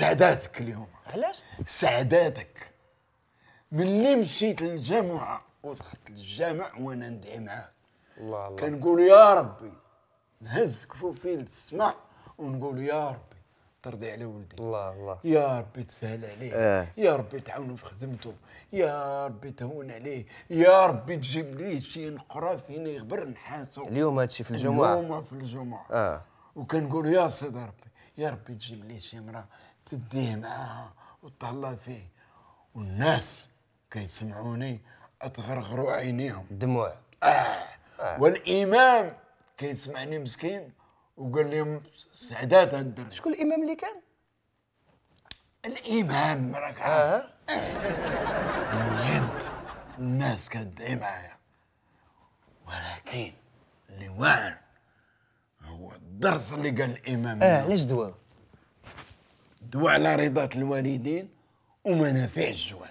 سعداتك اليوم. علاش؟ سعداتك ملي مشيت للجامعة ودخلت للجامع وانا ندعي معاك. الله كنقول يا ربي نهز كفوفي للسماء ونقول يا ربي ترضي على ولدي. الله يا ربي تسهل عليه. يا ربي تعاونو في خدمته. يا ربي تهون عليه. يا ربي تجيب ليه شي نقرا فين يغبر نحاسو. اليوم هادشي في الجمعة. اليوم في الجمعة. وكنقول يا سيدي ربي يا ربي تجيب ليه شي مرا تديه معاها وتهلا فيه. والناس كيسمعوني اتغرغروا عينيهم الدموع. والامام كيسمعني مسكين وقال لهم سعدات هالدرب. شكون الامام اللي كان؟ الامام راك عارف. المهم الناس كتدعي معايا، ولكن اللي واعر هو الدرس اللي قال الامام. علاش دواو؟ دوا على رضا الوالدين ومنافع الزواج.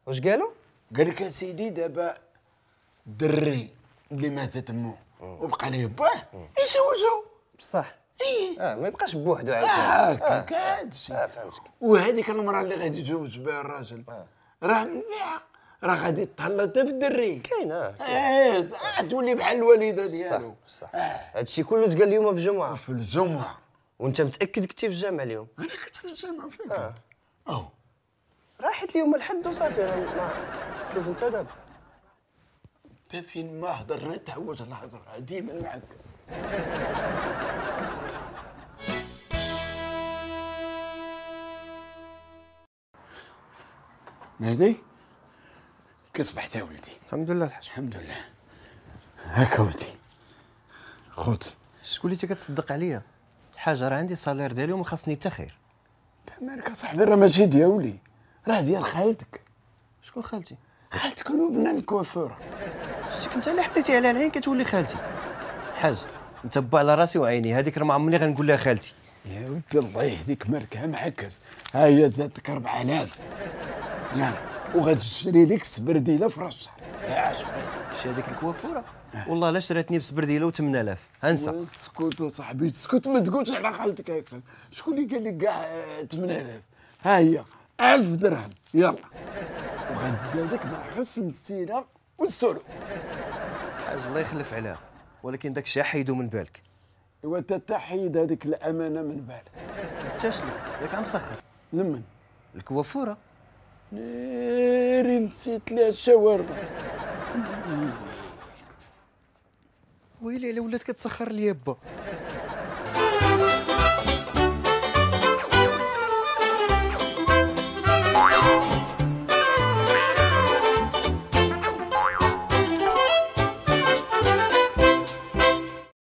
واش قالوا؟ قال لك سيدي دابا الدري اللي ماتت امه وبقى ليه باه يزوجو. بصح ايه ما يبقاش بوحدو عاد. هكاك هادشي. فهمتك. وهذيك المراه اللي غادي يتزوج بها الراجل راه منيحه، راه غادي تهلا حتى في الدري. كاين تولي بحال الوالده ديالو. صح. هادشي كله تقال اليوم في الجمعة. في الجمعه. وانت متاكد كنتي في الجامع اليوم؟ انا كنت في الجامعه فين كنت؟ راحت اليوم الحد وصافي. شوف انت دابا انت فين ما هضرنا تعود الهضره ديما معكس. مهدي كصبحت يا ولدي؟ الحمد لله الحاج. الحمد لله. هاكا ولدي خذ. شكون اللي كتصدق عليا؟ الحاجه راه عندي صالير ديالي وما خاصني حتى خير. مالك اصاحبي راه ماشي ديالي، راه ديال خالتك. شكون خالتي؟ خالتك لبنى الكوافوره. شتيك انت اللي حطيتي على العين كتولي خالتي. الحاج نتبع على راسي وعيني، هذيك راه ما عمرني غنقول لها خالتي. يا ودي الله يهديك مالك معكس. ها هي زادتك 4000 يلا وغتشري لك سبرديله في راس الشهر. شتي هذيك الكوافوره والله لا شراتني بسبرديله و 8000. هنسى. اسكت صاحبي اسكت، ما تقولش على خالتك هكا. شكون اللي قال لك كاع 8000؟ ها هي 1000 درهم يلا، وغتزادك مع حسن السيره والسلوك. حاج الله يخلف عليها، ولكن داك الشيء حيدو من بالك. ايوا تحيد هذيك الامانه من بالك. حتاش لك ياك عم مسخر لمن الكوافوره. ناري نسيت ليها الشاورما. ويلي على ولات كتسخر ليا با.